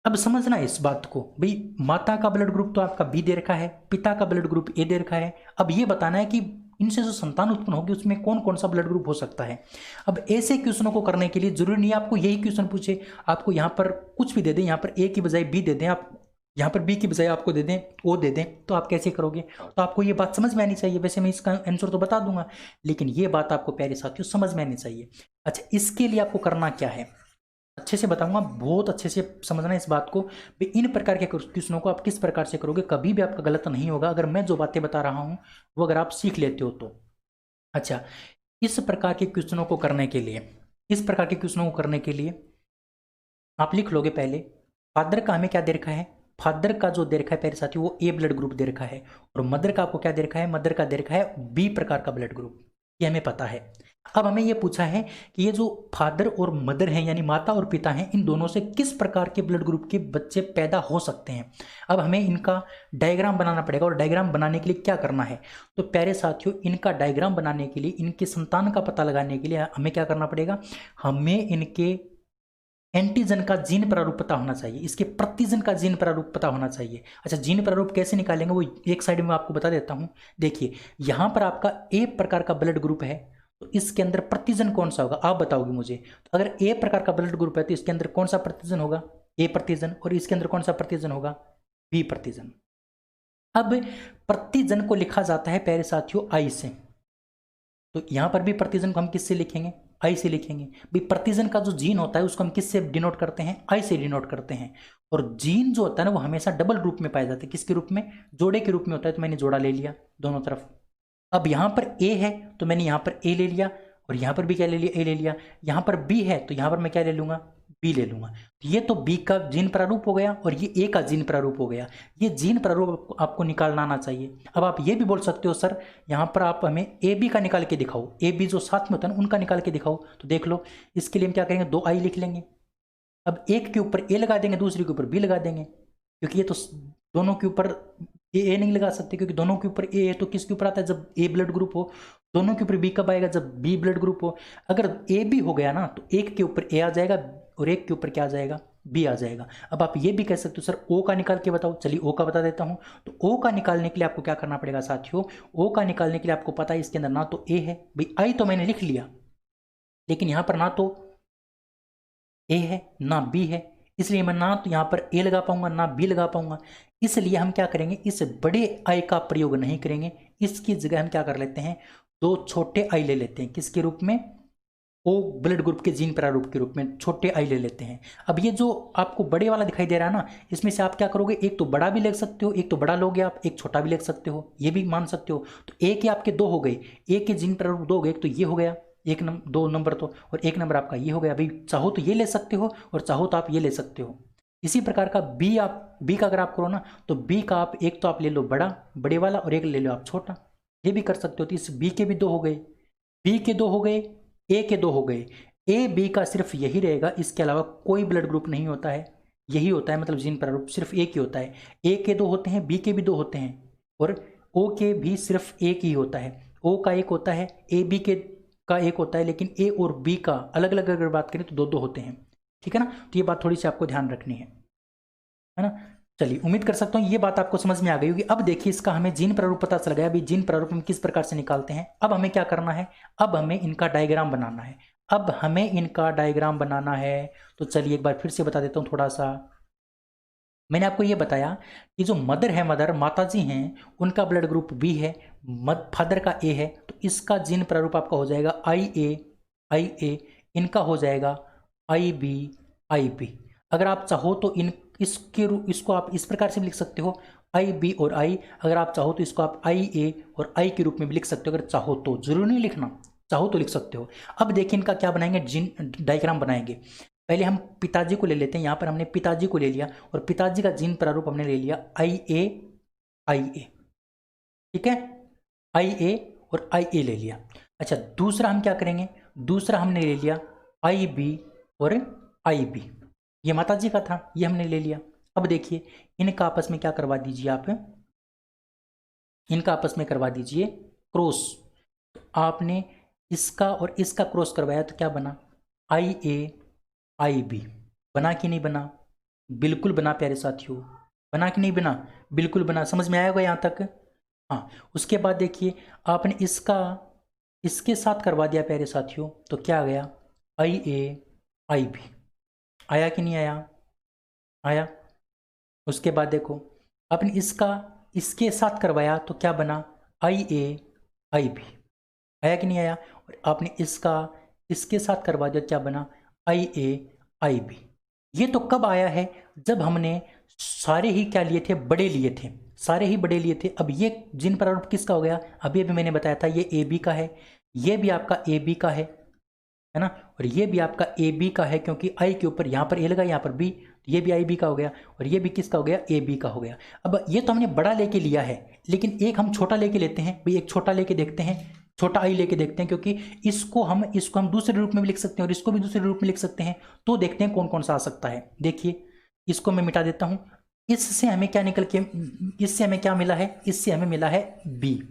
अब समझना इस बात को, भाई माता का ब्लड ग्रुप तो आपका बी दे रखा है, पिता का ब्लड ग्रुप ए दे रखा है। अब ये बताना है कि इनसे जो संतान उत्पन्न होगी उसमें कौन कौन सा ब्लड ग्रुप हो सकता है। अब ऐसे क्वेश्चनों को करने के लिए जरूरी नहीं है आपको यही क्वेश्चन पूछे, आपको यहाँ पर कुछ भी दे दें, यहाँ पर ए की बजाय बी दे दें, आप यहाँ पर बी की बजाय आपको दे दें ओ दे दें, तो आप कैसे करोगे। तो आपको ये बात समझ में आनी चाहिए। वैसे मैं इसका आंसर तो बता दूंगा, लेकिन ये बात आपको प्यारे साथियों समझ में आनी चाहिए। अच्छा, इसके लिए आपको करना क्या है, अच्छे से बताऊंगा, बहुत अच्छे से समझना इस बात को। इन प्रकार के क्वेश्चनों को आप किस प्रकार से करोगे, कभी भी आपका गलत नहीं होगा अगर मैं जो बातें बता रहा हूं वो अगर आप सीख लेते हो तो। अच्छा, इस प्रकार के क्वेश्चनों को करने के लिए आप लिख लोगे पहले, फादर का हमें क्या दे रखा है, फादर का जो दे रखा है प्यारे साथियों वो ए ब्लड ग्रुप दे रखा है, और मदर का आपको क्या दे रखा है, मदर का दे रखा है बी प्रकार का ब्लड ग्रुप, ये हमें पता है। अब हमें ये पूछा है कि ये जो फादर और मदर हैं यानी माता और पिता हैं, इन दोनों से किस प्रकार के ब्लड ग्रुप के बच्चे पैदा हो सकते हैं। अब हमें इनका डायग्राम बनाना पड़ेगा, और डायग्राम बनाने के लिए क्या करना है, तो प्यारे साथियों इनका डायग्राम बनाने के लिए, इनके संतान का पता लगाने के लिए हमें क्या करना पड़ेगा, हमें इनके एंटीजन का जीन प्रारूप पता होना चाहिए, इसके प्रतिजन का जीन प्रारूप पता होना चाहिए। अच्छा, जीन प्रारूप कैसे निकालेंगे वो एक साइड में आपको बता देता हूं। देखिए, यहां पर आपका ए प्रकार का ब्लड ग्रुप है, तो इसके अंदर प्रतिजन कौन सा होगा आप बताओगे मुझे। तो अगर ए प्रकार का ब्लड ग्रुप है तो इसके अंदर कौन सा प्रतिजन होगा, ए प्रतिजन, और इसके अंदर कौन सा प्रतिजन होगा, बी प्रतिजन। अब प्रतिजन को लिखा जाता है प्यारे साथियों आई से, तो यहां पर भी प्रतिजन को हम किससे लिखेंगे, आई से लिखेंगे। भाई प्रतिजन का जो जीन होता है उसको हम किससे डिनोट करते हैं, आई से डिनोट करते हैं। और जीन जो होता है ना वो हमेशा डबल रूप में पाया जाता है, किसके रूप में, जोड़े के रूप में होता है, तो मैंने जोड़ा ले लिया दोनों तरफ। अब यहां पर ए है तो मैंने यहां पर ए ले लिया, और यहां पर भी क्या ले लिया, ए ले लिया। यहां पर बी है तो यहां पर मैं क्या ले लूंगा, बी ले लूंगा। तो ये तो बी का जीन प्रारूप हो गया और ये ए का जीन प्रारूप हो गया। ये जीन प्रारूप आपको निकालना आना चाहिए। अब आप ये भी बोल सकते हो सर यहां पर आप हमें ए बी का निकाल के दिखाओ, ए बी जो साथ में होता है ना उनका निकाल के दिखाओ। तो देख लो, इसके लिए हम क्या करेंगे, 2 आई लिख लेंगे। अब एक के ऊपर ए लगा देंगे, दूसरे के ऊपर बी लगा देंगे, क्योंकि ये तो दोनों के ऊपर ए नहीं लगा सकते, क्योंकि दोनों के ऊपर ए है तो किसके ऊपर आता है, जब ए ब्लड ग्रुप हो। दोनों के ऊपर बी कब आएगा, जब बी ब्लड ग्रुप हो। अगर ए बी हो गया ना तो एक के ऊपर ए आ जाएगा और एक के ऊपर क्या आ जाएगा, बी आ जाएगा। अब आप ये भी कह सकते हो सर ओ का निकाल के बताओ, चलिए ओ का बता देता हूँ। तो ओ का निकालने के लिए आपको क्या करना पड़ेगा साथियों, ओ का निकालने के लिए आपको पता है इसके अंदर ना तो ए है, भाई आई तो मैंने लिख लिया, लेकिन यहाँ पर ना तो ए है ना बी है, इसलिए मैं ना तो यहाँ पर ए लगा पाऊंगा ना बी लगा पाऊंगा। इसलिए हम क्या करेंगे, इस बड़े आई का प्रयोग नहीं करेंगे, इसकी जगह हम क्या कर लेते हैं, दो छोटे आई ले लेते हैं। किसके रूप में, ओ ब्लड ग्रुप के जीन प्रारूप के रूप में छोटे आई ले लेते हैं। अब ये जो आपको बड़े वाला दिखाई दे रहा है ना, इसमें से आप क्या करोगे, एक तो बड़ा भी ले सकते हो, एक तो बड़ा लोगे आप, एक छोटा भी ले सकते हो, ये भी मान सकते हो। तो ए के आपके दो हो गए, ए के जीन प्रारूप दो हो गए, एक तो ये हो गया एक नंबर, दो नंबर तो, और एक नंबर आपका ये हो गया। अभी चाहो तो ये ले सकते हो और चाहो तो आप ये ले सकते हो। इसी प्रकार का बी, आप बी का अगर आप करो ना, तो बी का आप एक तो आप ले लो बड़ा, बड़े वाला, और एक ले लो आप छोटा, ये भी कर सकते हो। तो इस बी के भी दो हो गए, बी के दो हो गए, ए के दो हो गए। ए बी का सिर्फ यही रहेगा, इसके अलावा कोई ब्लड ग्रुप नहीं होता है, यही होता है, मतलब जीन प्रारूप सिर्फ एक ही होता है। ए के दो होते हैं, बी के भी दो होते हैं, और ओ के भी सिर्फ एक ही होता है। ओ का एक होता है, ए बी के का एक होता है, लेकिन ए और बी का अलग अलग अगर बात करें तो दो दो होते हैं, ठीक है ना। तो ये बात थोड़ी सी आपको ध्यान रखनी है ना। चलिए, उम्मीद कर सकता हूँ ये बात आपको समझ में आ गई होगी। अब देखिए, इसका हमें जीन प्रारूप पता चल गया। अभी जीन प्रारूप हम किस प्रकार से निकालते हैं, अब हमें क्या करना है, अब हमें इनका डायग्राम बनाना है। अब हमें इनका डायग्राम बनाना है, तो चलिए एक बार फिर से बता देता हूँ थोड़ा सा। मैंने आपको ये बताया कि जो मदर है, मदर माता जी हैं, उनका ब्लड ग्रुप बी है, फादर का ए है, तो इसका जीन प्रारूप आपका हो जाएगा आई ए, इनका हो जाएगा आई बी। अगर आप चाहो तो इसको आप इस प्रकार से भी लिख सकते हो, आई बी और आई। अगर आप चाहो तो इसको आप आई ए और आई के रूप में भी लिख सकते हो, अगर चाहो तो, जरूरी नहीं लिखना, चाहो तो लिख सकते हो। अब देखिए इनका क्या बनाएंगे, जीन डायग्राम बनाएंगे। पहले हम पिताजी को ले लेते हैं, यहाँ पर हमने पिताजी को ले लिया, और पिताजी का जीन प्रारूप हमने ले लिया आई ए, ठीक है, आई ए और आई ए ले लिया। अच्छा, दूसरा हम क्या करेंगे, दूसरा हमने ले लिया आई बी और आई बी, ये माता जी का था, ये हमने ले लिया। अब देखिए इनका आपस में क्या करवा दीजिए आप, इनका आपस में करवा दीजिए क्रॉस। तो आपने इसका और इसका क्रॉस करवाया तो क्या बना, आई ए आई बी। बना कि नहीं बना, बिल्कुल बना प्यारे साथियों, बना कि नहीं बना, बिल्कुल बना। समझ में आएगा यहाँ तक, हाँ। उसके बाद देखिए आपने इसका इसके साथ करवा दिया प्यारे साथियों, तो क्या आ गया, आई ए आई बी। आया कि नहीं आया, आया। उसके बाद देखो आपने इसका इसके साथ करवाया तो क्या बना, आई ए आई बी। आया कि नहीं आया। और आपने इसका इसके साथ करवा दिया, क्या बना, आई ए आई बी। ये तो कब आया है, जब हमने सारे ही क्या लिए थे, बड़े लिए थे, सारे ही बड़े लिए थे। अब ये जीन प्रारूप किसका हो गया, अभी अभी मैंने बताया था, ये ए बी का है, ये भी आपका ए बी का है ना, और ये भी आपका ए बी का है, क्योंकि आई के ऊपर यहाँ पर ए लगा, यहाँ पर बी, तो ये भी आई बी का हो गया, और ये भी किसका हो गया, ए बी का हो गया। अब ये तो हमने बड़ा लेके लिया है, लेकिन एक हम छोटा लेके लेते हैं भाई, एक छोटा लेके देखते हैं, छोटा आई लेके देखते हैं, क्योंकि इसको हम दूसरे रूप में भी लिख सकते हैं और इसको भी दूसरे रूप में लिख सकते हैं। तो देखते हैं कौन कौन सा आ सकता है। देखिए इसको मैं मिटा देता हूँ, इससे हमें क्या निकल के, इससे हमें क्या मिला है, इससे हमें मिला है बी,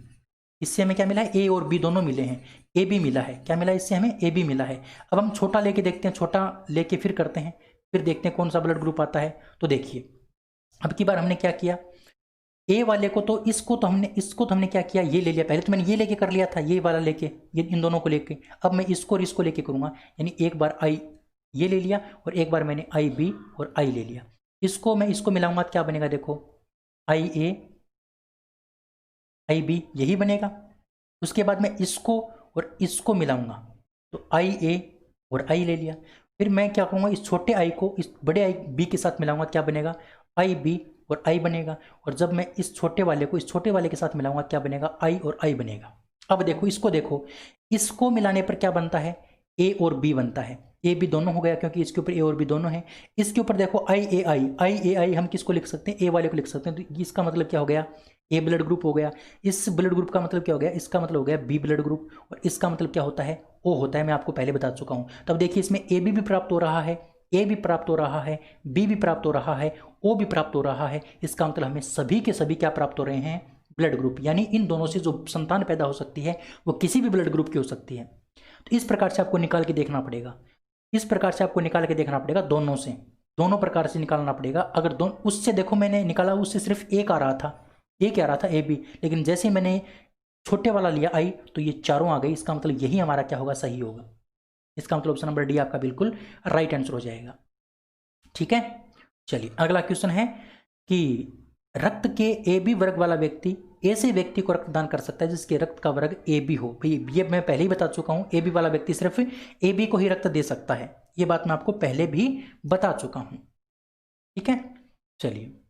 इससे हमें क्या मिला है, ए और बी दोनों मिले हैं, ए बी मिला है, क्या मिला है, इससे हमें ए बी मिला है। अब हम छोटा लेके देखते हैं, छोटा लेके फिर करते हैं, फिर देखते हैं कौन सा ब्लड ग्रुप आता है। तो देखिए अब की बार हमने क्या किया, ए वाले को तो इसको तो हमने क्या किया, ये ले लिया। पहले तो मैंने ये लेके कर लिया था, ये वाला लेके, ये इन दोनों को लेके। अब मैं इसको और इसको लेके करूंगा, यानी एक बार आई ये ले लिया और एक बार मैंने आई बी और आई ले लिया। इसको मिलाऊंगा तो क्या बनेगा, देखो आई ए आई बी, यही बनेगा। उसके बाद मैं इसको और इसको मिलाऊंगा तो आई ए और आई ले लिया। फिर मैं क्या करूँगा, इस छोटे आई को इस बड़े आई बी के साथ मिलाऊंगा, क्या बनेगा, आई बी और आई बनेगा। और जब मैं इस छोटे वाले को इस छोटे वाले के साथ मिलाऊंगा, क्या बनेगा, आई और आई बनेगा। अब देखो इसको मिलाने पर क्या बनता है, ए और बी बनता है। ए बी दोनों हो गया, क्योंकि इसके ऊपर ए और बी दोनों है। इसके ऊपर देखो आई ए आई हम किसको लिख सकते हैं, ए वाले को लिख सकते हैं। तो इसका मतलब क्या हो गया, ए ब्लड ग्रुप हो गया। इस ब्लड ग्रुप का मतलब क्या हो गया, इसका मतलब हो गया बी ब्लड ग्रुप, और इसका मतलब क्या होता है, ओ होता है। मैं आपको पहले बता चुका हूँ। तब देखिए इसमें ए बी भी प्राप्त हो रहा है, ए भी प्राप्त हो रहा है, बी भी प्राप्त हो रहा है, ओ भी प्राप्त हो रहा है। इसका मतलब हमें सभी के सभी क्या प्राप्त हो रहे हैं, ब्लड ग्रुप। यानी इन दोनों से जो संतान पैदा हो सकती है वो किसी भी ब्लड ग्रुप की हो सकती है। तो इस प्रकार से आपको निकाल के देखना पड़ेगा, इस प्रकार से आपको निकाल के देखना पड़ेगा दोनों से। दोनों प्रकार से निकालना पड़ेगा। अगर दोनों उससे देखो मैंने निकाला, उससे सिर्फ एक आ रहा था, एक आ रहा था AB, लेकिन जैसे ही मैंने छोटे वाला लिया I तो ये चारों आ गई। इसका मतलब यही हमारा क्या होगा, सही होगा। इसका मतलब ऑप्शन नंबर डी आपका बिल्कुल राइट आंसर हो जाएगा। ठीक है, चलिए अगला क्वेश्चन है कि रक्त के AB वर्ग वाला व्यक्ति ऐसे व्यक्ति को रक्तदान कर सकता है जिसके रक्त का वर्ग AB हो। भाई ये मैं पहले ही बता चुका हूं, AB वाला व्यक्ति सिर्फ AB को ही रक्त दे सकता है, ये बात मैं आपको पहले भी बता चुका हूं। ठीक है, चलिए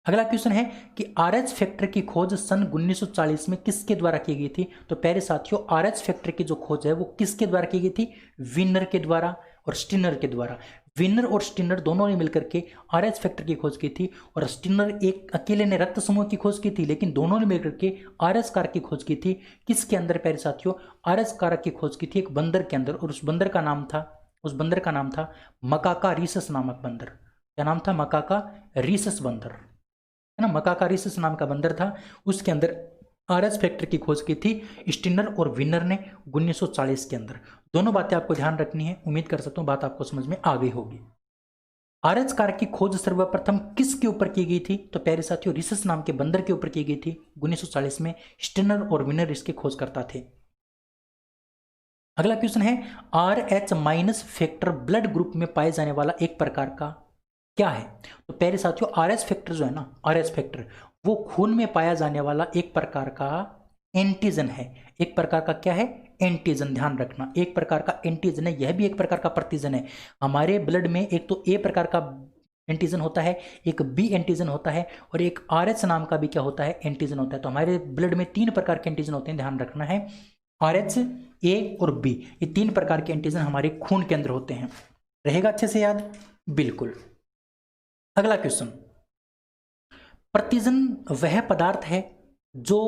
अगला क्वेश्चन है कि RH फैक्टर की खोज सन 1940 में किसके द्वारा की गई थी। तो पहले साथियों, RH फैक्टर की जो खोज है वो किसके द्वारा की गई थी, विनर के द्वारा और स्टिनर के द्वारा। विनर और स्टिनर दोनों ने मिलकर के RH फैक्टर की खोज की थी, और स्टिनर एक अकेले ने रक्त समूह की खोज की थी, लेकिन दोनों ने मिलकर के RH कारक की खोज की थी। किसके अंदर प्यारे साथियों, RH कारक की खोज की थी एक बंदर के अंदर, और उस बंदर का नाम था मकाका रीसस नामक बंदर। क्या नाम था, मकाका रीसस बंदर, है ना, मकाका रीसस नाम का बंदर था, उसके अंदर RH फैक्टर की खोज की थी स्टिनर और विनर ने 1940 के अंदर। दोनों बातें आपको ध्यान रखनी है, उम्मीद कर सकता हूं बात आपको समझ में आ गई होगी। RH कारक की खोज सर्वप्रथम किसके ऊपर की गई थी, तो प्यारे साथियों रीसस नाम के बंदर के ऊपर की गई थी 1940 में। स्टिनर और विनर इसके खोजकर्ता थे। अगला क्वेश्चन है RH- फैक्टर ब्लड ग्रुप में पाए जाने वाला एक प्रकार का क्या है। तो प्यारे साथियों RH फैक्टर जो है ना, RH फैक्टर वो खून में पाया जाने वाला एक प्रकार का एंटीजन है। एक प्रकार का क्या है, एंटीजन, ध्यान रखना, एक प्रकार का एंटीजन है। यह भी एक प्रकार का प्रतिजन है। हमारे ब्लड में एक तो A प्रकार का एंटीजन होता है, एक B एंटीजन होता है, और एक RH नाम का भी क्या होता है, एंटीजन होता है। तो हमारे ब्लड में 3 प्रकार के एंटीजन होते हैं, ध्यान रखना है। RH, A और B, ये 3 प्रकार के एंटीजन हमारे खून के अंदर होते हैं। रहेगा अच्छे से याद, बिल्कुल। अगला क्वेश्चन, प्रतिजन वह पदार्थ है जो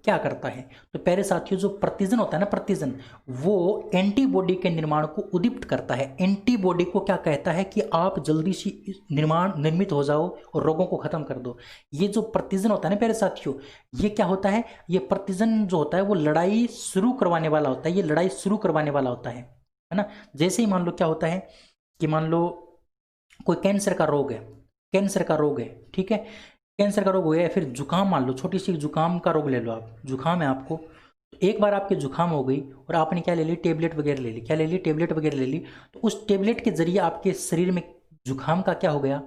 क्या करता है। तो प्यारे साथियों जो प्रतिजन होता है ना, प्रतिजन वो एंटीबॉडी के निर्माण को उद्दीपित करता है। एंटीबॉडी को क्या कहता है कि आप जल्दी से निर्मित हो जाओ और रोगों को खत्म कर दो। ये जो प्रतिजन होता है ना प्यारे साथियों, ये क्या होता है, ये प्रतिजन जो होता है वो लड़ाई शुरू करवाने वाला होता है। ये लड़ाई शुरू करवाने वाला होता है ना। जैसे ही मान लो क्या होता है कि मान लो कोई कैंसर का रोग है, कैंसर का रोग है, ठीक है, कैंसर का रोग हो गया, या फिर जुकाम मान लो, छोटी सी जुकाम का रोग ले लो आप, जुकाम है आपको, तो एक बार आपके जुकाम हो गई और आपने क्या ले ली, टेबलेट वगैरह ले ली, क्या ले ली, टेबलेट वगैरह ले ली, तो उस टेबलेट के जरिए आपके शरीर में जुकाम का क्या हो गया,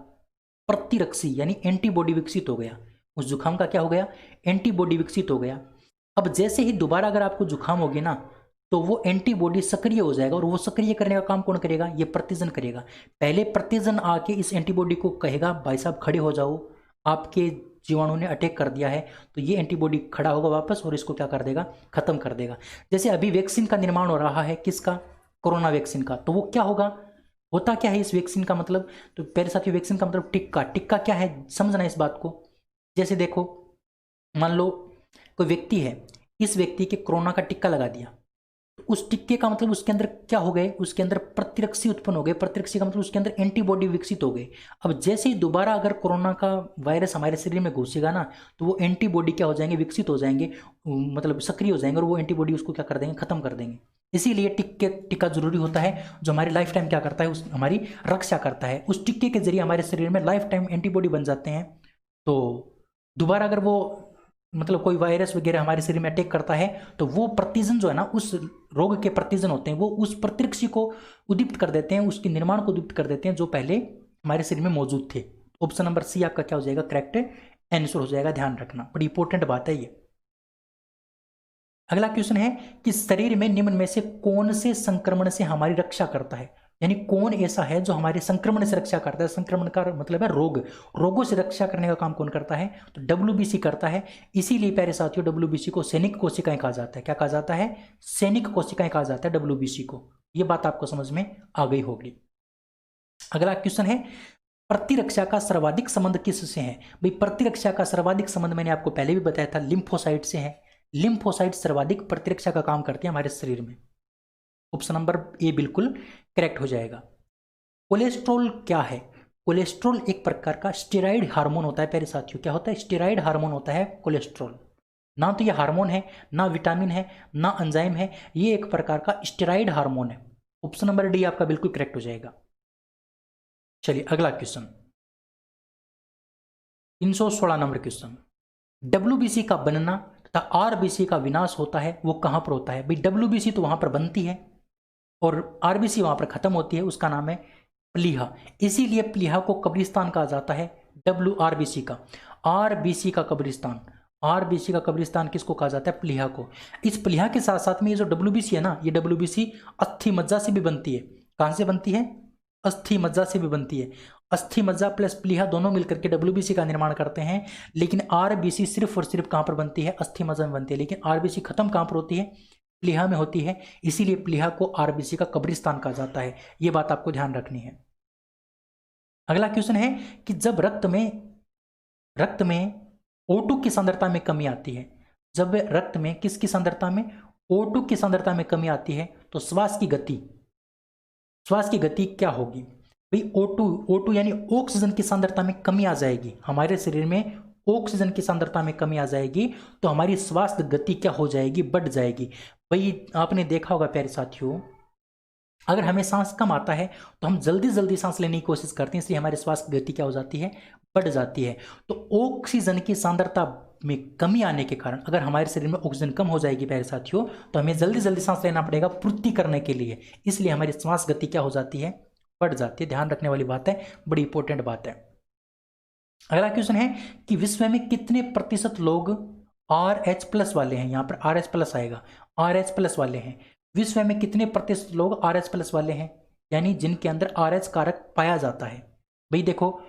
प्रतिरक्षी यानी एंटीबॉडी विकसित हो गया। उस जुकाम का क्या हो गया, एंटीबॉडी विकसित हो गया। अब जैसे ही दोबारा अगर आपको जुकाम होगी ना, तो वो एंटीबॉडी सक्रिय हो जाएगा, और वो सक्रिय करने का काम कौन करेगा, ये प्रतिजन करेगा। पहले प्रतिजन आके इस एंटीबॉडी को कहेगा भाई साहब खड़े हो जाओ, आपके जीवाणु ने अटैक कर दिया है, तो ये एंटीबॉडी खड़ा होगा वापस और इसको क्या कर देगा, खत्म कर देगा। जैसे अभी वैक्सीन का निर्माण हो रहा है, किसका, कोरोना वैक्सीन का, तो वो क्या होगा, होता क्या है इस वैक्सीन का मतलब, तो पहले साथियों वैक्सीन का मतलब टिक्का। टिक्का क्या है, समझना इस बात को। जैसे देखो मान लो कोई व्यक्ति है, इस व्यक्ति के कोरोना का टिक्का लगा दिया, उस टिक्के का मतलब उसके अंदर क्या हो गए, उसके अंदर प्रतिरक्षी उत्पन्न हो गए। प्रतिरक्षी का मतलब उसके अंदर एंटीबॉडी विकसित हो गए। अब जैसे ही दोबारा अगर कोरोना का वायरस हमारे शरीर में घुसेगा ना, तो वो एंटीबॉडी क्या हो जाएंगे, विकसित हो जाएंगे, मतलब सक्रिय हो जाएंगे, और वो एंटीबॉडी उसको क्या कर देंगे, खत्म कर देंगे। इसीलिए टिक्का जरूरी होता है, जो हमारी लाइफ टाइम क्या करता है, उस हमारी रक्षा करता है। उस टिक्के के जरिए हमारे शरीर में लाइफ टाइम एंटीबॉडी बन जाते हैं। तो दोबारा अगर वो मतलब कोई वायरस वगैरह हमारे शरीर में अटैक करता है, तो वो प्रतिजन जो है ना, उस रोग के प्रतिजन होते हैं, वो उस प्रतिरक्षी को उद्दीपित कर देते हैं, उसके निर्माण को उद्दीपित कर देते हैं जो पहले हमारे शरीर में मौजूद थे। ऑप्शन नंबर सी आपका क्या हो जाएगा, करेक्ट आंसर हो जाएगा। ध्यान रखना, बड़ी इंपॉर्टेंट बात है ये। अगला क्वेश्चन है कि शरीर में निम्न में से कौन से संक्रमण से हमारी रक्षा करता है, यानी कौन ऐसा है जो हमारे संक्रमण से रक्षा करता है। संक्रमण का मतलब है रोग, रोगों से रक्षा करने का काम कौन करता है, तो WBC करता है। इसीलिए प्यारे साथियों WBC को सैनिक कोशिकाएं कहा जाता है। क्या कहा जाता है, सैनिक कोशिकाएं कहा जाता है WBC को। यह बात आपको समझ में आ गई होगी। अगला क्वेश्चन है प्रतिरक्षा का सर्वाधिक संबंध किससे है। भाई प्रतिरक्षा का सर्वाधिक संबंध मैंने आपको पहले भी बताया था, लिम्फोसाइट से है। लिम्फोसाइट सर्वाधिक प्रतिरक्षा का काम करते हैं हमारे शरीर में। ऑप्शन नंबर ए बिल्कुल करेक्ट हो जाएगा। कोलेस्ट्रॉल क्या है, कोलेस्ट्रॉल एक प्रकार का स्टेरॉइड हार्मोन होता है प्यारे साथियों। क्या होता है, स्टेरॉइड हार्मोन होता है कोलेस्ट्रॉल। ना तो ये हार्मोन है, ना विटामिन है, ना एंजाइम है, ये एक प्रकार का स्टेरॉइड हार्मोन है। ऑप्शन नंबर डी आपका बिल्कुल करेक्ट हो जाएगा। चलिए अगला क्वेश्चन, 316 नंबर क्वेश्चन। डब्ल्यूबीसी का बनना तथा आरबीसी का विनाश होता है वो कहां पर होता है? भाई डब्ल्यूबीसी तो वहां पर बनती है और आरबीसी वहां पर खत्म होती है, उसका नाम है प्लीहा। इसीलिए प्लीहा को कब्रिस्तान कहा जाता है, डब्ल्यूआरबीसी का। आरबीसी का कब्रिस्तान, आरबीसी का कब्रिस्तान किसको कहा जाता है? प्लीहा को। इस प्लीहा के साथ साथ में ये जो डब्ल्यूबीसी है ना, ये डब्ल्यूबीसी अस्थि मज्जा से भी बनती है। कहां से बनती है? अस्थि मज्जा से भी बनती है। अस्थि मज्जा प्लस प्लीहा दोनों मिलकर के डब्ल्यूबीसी का निर्माण करते हैं। लेकिन आरबीसी सिर्फ और सिर्फ कहां पर बनती है? अस्थि मज्जा में बनती है। लेकिन आरबीसी खत्म कहां पर होती है? प्लीहा में होती है। इसीलिए प्लीहा को आरबीसी का कब्रिस्तान कहा जाता है। यह बात आपको ध्यान रखनी है। अगला क्वेश्चन है कि जब रक्त में O2 की सांद्रता में कमी आती है, जब रक्त में किसकी सांद्रता में? O2 की सांद्रता में कमी आती है तो श्वास की गति क्या होगी? भाई O2 यानी ऑक्सीजन की सांद्रता में कमी आ जाएगी, हमारे शरीर में ऑक्सीजन की सांद्रता में कमी आ जाएगी तो हमारी श्वास गति क्या हो जाएगी? बढ़ जाएगी। भाई आपने देखा होगा प्यारे साथियों, अगर हमें सांस कम आता है तो हम जल्दी जल्दी सांस लेने की कोशिश करते हैं, इसलिए हमारी श्वास की गति क्या हो जाती है? बढ़ जाती है। तो ऑक्सीजन की सांद्रता में कमी आने के कारण अगर हमारे शरीर में ऑक्सीजन कम हो जाएगी प्यारे साथियों, तो हमें जल्दी जल्दी सांस लेना पड़ेगा पूर्ति करने के लिए, इसलिए हमारी श्वास गति क्या हो जाती है? बढ़ जाती है। ध्यान रखने वाली बात है, बड़ी इंपॉर्टेंट बात है। अगला क्वेश्चन है कि विश्व में कितने प्रतिशत लोग RH+ वाले हैं? यहां पर RH+ आएगा, RH+ वाले हैं। विश्व में कितने प्रतिशत लोग RH+ वाले हैं, यानी जिनके अंदर RH कारक पाया जाता है? भाई देखो,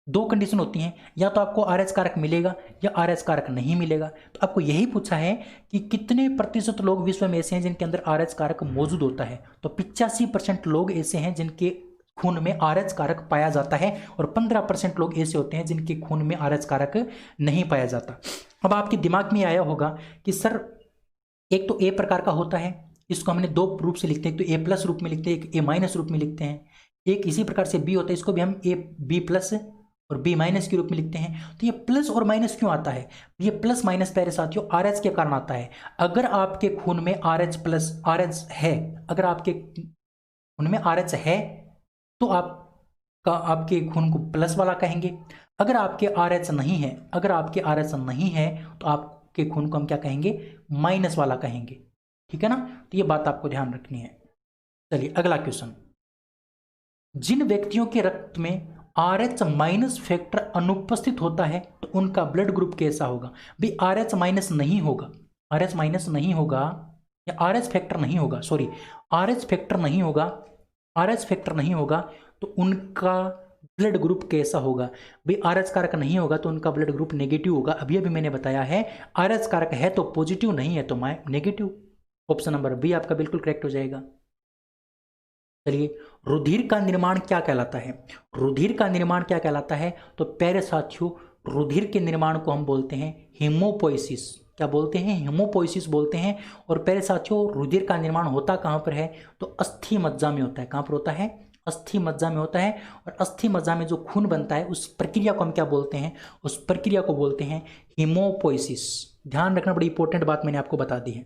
दो कंडीशन होती हैं, या तो आपको RH कारक मिलेगा या RH कारक नहीं मिलेगा। तो आपको यही पूछा है कि कितने प्रतिशत लोग विश्व में ऐसे हैं जिनके अंदर RH कारक मौजूद होता है। तो 85% लोग ऐसे हैं जिनके खून में RH कारक पाया जाता है और 15% लोग ऐसे होते हैं जिनके खून में RH कारक नहीं पाया जाता। अब आपके दिमाग में आया होगा कि सर एक तो A प्रकार का होता है, इसको हमने दो रूप से लिखते हैं, तो A+ रूप में लिखते हैं, एक A- रूप में लिखते हैं। एक इसी प्रकार से B होता है, इसको भी हम AB+ और B- के रूप में लिखते हैं। तो ये प्लस और माइनस क्यों आता है? ये प्लस माइनस प्यारे साथियों RH के कारण आता है। अगर आपके खून में RH है, अगर आपके खून में RH है तो आपके खून को प्लस वाला कहेंगे। अगर आपके RH नहीं है, तो आपके खून को हम क्या कहेंगे? माइनस वाला कहेंगे। ठीक है ना? तो ये बात आपको ध्यान रखनी है। चलिए अगला क्वेश्चन, जिन व्यक्तियों के रक्त में RH- फैक्टर अनुपस्थित होता है तो उनका ब्लड ग्रुप कैसा होगा? भाई RH- नहीं होगा, RH- नहीं होगा या RH फैक्टर नहीं होगा, सॉरी RH फैक्टर नहीं होगा, RH फैक्टर नहीं होगा तो उनका ब्लड ग्रुप कैसा होगा? भाई RH कारक नहीं होगा तो उनका ब्लड ग्रुप नेगेटिव होगा। अभी मैंने बताया है, RH कारक है तो पॉजिटिव, नहीं है तो नेगेटिव। ऑप्शन नंबर बी आपका बिल्कुल करेक्ट हो जाएगा। चलिए, रुधिर का निर्माण क्या कहलाता है? रुधिर का निर्माण क्या कहलाता है? तो प्यारे साथियों, रुधिर के निर्माण को हम बोलते हैं हीमोपोइसिस। क्या बोलते हैं? हीमोपोइसिस बोलते हैं। और प्यारे साथियों, रुधिर का निर्माण होता कहाँ पर है? तो अस्थि मज्जा में होता है। कहाँ पर होता है? अस्थि मज्जा में होता है। और अस्थि मज्जा में जो खून बनता है उस प्रक्रिया को हम क्या बोलते हैं? उस प्रक्रिया को बोलते हैं हीमोपोइसिस। ध्यान रखना, बड़ी इंपॉर्टेंट बात मैंने आपको बता दी है।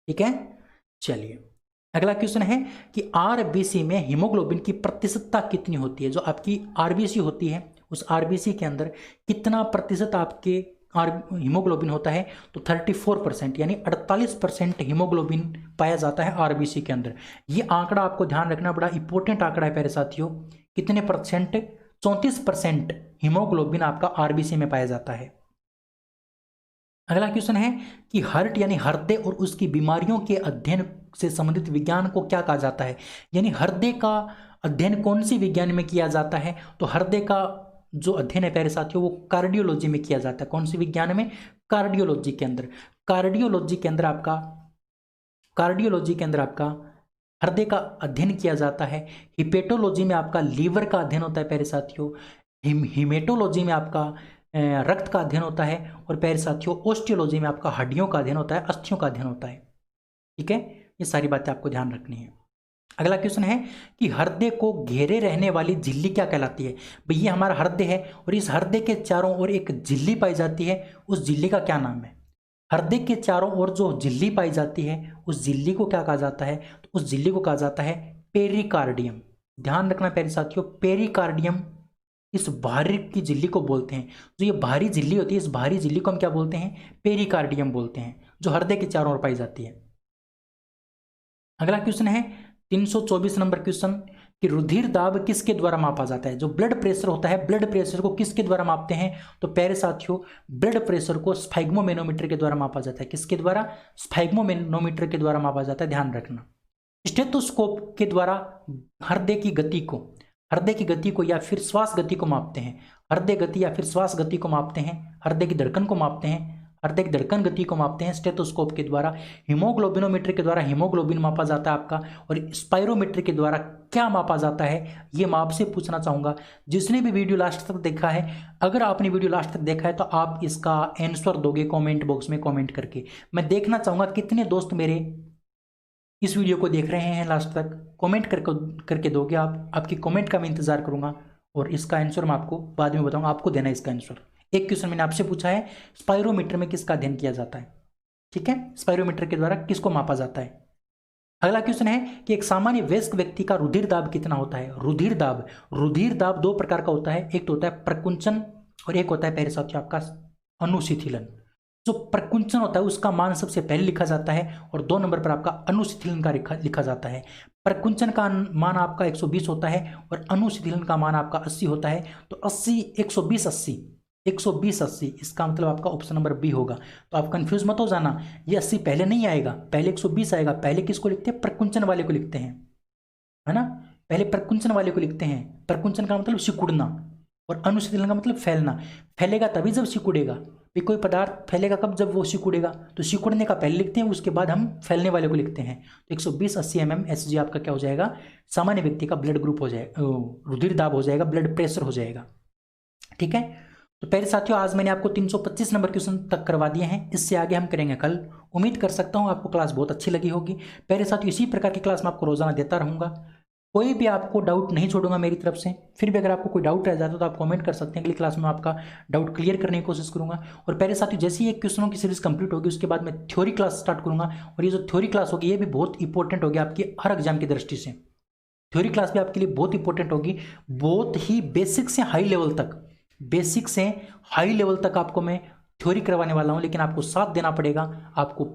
ठीक है, चलिए अगला क्वेश्चन है कि आरबीसी में हीमोग्लोबिन की प्रतिशतता कितनी होती है? जो आपकी आरबीसी होती है उस आरबीसी के अंदर कितना प्रतिशत आपके हीमोग्लोबिन होता है? तो 34%, यानी 48% हीमोग्लोबिन पाया जाता है आरबीसी के अंदर। ये आंकड़ा आपको ध्यान रखना, बड़ा इंपॉर्टेंट आंकड़ा है प्यारे साथियों। कितने परसेंट? 34% हीमोग्लोबिन आपका आरबीसी में पाया जाता है। अगला क्वेश्चन है कि हार्ट यानी हृदय और उसकी बीमारियों के अध्ययन से संबंधित विज्ञान को क्या कहा जाता है? यानी हृदय का अध्ययन कौन सी विज्ञान में किया जाता है? तो हृदय का जो अध्ययन है प्यारे साथियों वो कार्डियोलॉजी में किया जाता है। कौन सी विज्ञान में? कार्डियोलॉजी के अंदर। कार्डियोलॉजी के अंदर आपका हृदय का अध्ययन किया जाता है। हिपेटोलॉजी में आपका लीवर का अध्ययन होता है प्यारे साथियों। हिमेटोलॉजी में आपका रक्त का अध्ययन होता है। और प्यारे साथियों, ऑस्टियोलॉजी में आपका हड्डियों का अध्ययन होता है, अस्थियों का अध्ययन होता है। ठीक है, ये सारी बातें आपको ध्यान रखनी है। अगला क्वेश्चन है कि हृदय को घेरे रहने वाली झिल्ली क्या कहलाती है? भाई ये हमारा हृदय है और इस हृदय के चारों ओर एक झिल्ली पाई जाती है, उस झिल्ली का क्या नाम है? हृदय के चारों ओर जो झिल्ली पाई जाती है उस झिल्ली को क्या कहा जाता है? तो उस झिल्ली को कहा जाता है पेरिकार्डियम। ध्यान रखना प्यारे साथियों, पेरिकार्डियम इस बाहरी की झिल्ली को बोलते हैं। जो ये बाहरी झिल्ली होती है, इस बाहरी झिल्ली को हम क्या बोलते हैं? पेरिकार्डियम बोलते हैं, जो हृदय के चारों ओर पाई जाती है। अगला क्वेश्चन है 324 नंबर क्वेश्चन कि रुधिर दाब किसके द्वारा मापा जाता है? जो ब्लड प्रेशर होता है, ब्लड प्रेशर को किसके द्वारा मापते हैं? तो प्यारे साथियों, ब्लड प्रेशर को स्फैग्मोमेनोमीटर के द्वारा मापा जाता है। किसके द्वारा? स्फैग्मोमेनोमीटर के द्वारा मापा जाता है, ध्यान रखना। स्टेथोस्कोप के द्वारा हृदय की गति को या फिर श्वास गति को मापते हैं। हृदय गति या फिर श्वास गति को मापते हैं, हृदय की धड़कन को मापते हैं, हृदय की धड़कन गति को मापते हैं स्टेथोस्कोप के द्वारा। हीमोग्लोबिनोमीटर के द्वारा हीमोग्लोबिन मापा जाता है आपका। और स्पाइरोमीटर के द्वारा क्या मापा जाता है, ये मैं आपसे पूछना चाहूंगा। जिसने भी वीडियो लास्ट तक देखा है, अगर आपने वीडियो लास्ट तक देखा है तो आप इसका आंसर दोगे कमेंट बॉक्स में कमेंट करके। मैं देखना चाहूंगा कितने दोस्त मेरे इस वीडियो को देख रहे हैं लास्ट तक, कमेंट करके दोगे आप। आपकी कमेंट का मैं इंतजार करूंगा और इसका आंसर मैं आपको बाद में बताऊंगा। आपको देना है इसका आंसर। एक क्वेश्चन मैंने आपसे पूछा है, स्पाइरोमीटर में किसका अध्ययन किया जाता है? ठीक है, स्पाइरोमीटर के द्वारा किसको मापा जाता है? अगला क्वेश्चन है कि एक सामान्य वयस्क व्यक्ति का रुधिर दाब कितना होता है? रुधिर दाब दो प्रकार का होता है। एक तो होता है प्रकुंचन और एक होता है प्यारे साथियों आपका अनुशिथिलन। जो प्रकुंचन होता है उसका मान सबसे पहले लिखा जाता है और 2 नंबर पर आपका अनुशिथिलन का लिखा जाता है। प्रकुंचन का मान आपका 120 होता है और अनुशिथिलन का मान आपका 80 होता है। तो 80 120 80 120 80, इसका मतलब आपका ऑप्शन नंबर बी होगा। तो आप कंफ्यूज मत हो जाना, ये 80 पहले नहीं आएगा, पहले 120 आएगा। पहले किसको लिखते हैं? प्रकुंचन वाले को लिखते हैं, है ना। पहले प्रकुंचन वाले को लिखते हैं। प्रकुंचन का मतलब सिकुड़ना और अनुशीतलन का मतलब फैलना। फैलेगा तभी जब सिकुड़ेगा। भी कोई पदार्थ फैलेगा कब? जब वो सिकुड़ेगा। तो सिकुड़ने का पहले लिखते हैं, उसके बाद हम फैलने वाले को लिखते हैं। तो 120 80 mm SG आपका क्या हो जाएगा? सामान्य व्यक्ति का ब्लड ग्रुप हो जाएगा, रुधिर दाब हो जाएगा, ब्लड प्रेशर हो जाएगा। ठीक है, तो पहले साथियों आज मैंने आपको 325 नंबर क्वेश्चन तक करवा दिए हैं। इससे आगे हम करेंगे कल। उम्मीद कर सकता हूँ आपको क्लास बहुत अच्छी लगी होगी। पहले साथियों इसी प्रकार की क्लास मैं आपको रोजाना देता रहूंगा। कोई भी आपको डाउट नहीं छोड़ूंगा मेरी तरफ से। फिर भी अगर आपको कोई डाउट रह जाता है तो आप कमेंट कर सकते हैं। अगली क्लास में आपका डाउट क्लियर करने की कोशिश करूंगा। और पहले साथियों जैसे ही एक क्वेश्चनों की सीरीज कंप्लीट होगी उसके बाद मैं थ्योरी क्लास स्टार्ट करूंगा। और ये जो थ्योरी क्लास होगी ये भी बहुत इंपॉर्टेंट होगी आपकी हर एग्जाम की दृष्टि से। थ्योरी क्लास भी आपके लिए बहुत इंपॉर्टेंट होगी। बहुत ही बेसिक से हाई लेवल तक आपको मैं थ्योरी करवाने वाला हूं। लेकिन आपको साथ देना पड़ेगा, आपको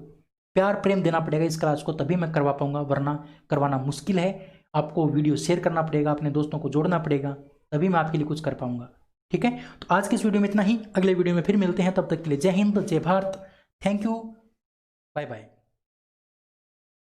प्यार प्रेम देना पड़ेगा इस क्लास को, तभी मैं करवा पाऊंगा, वरना करवाना मुश्किल है। आपको वीडियो शेयर करना पड़ेगा, अपने दोस्तों को जोड़ना पड़ेगा, तभी मैं आपके लिए कुछ कर पाऊंगा। ठीक है, तो आज के इस वीडियो में इतना ही। अगले वीडियो में फिर मिलते हैं, तब तक के लिए जय हिंद, जय Bharat, thank you, bye bye.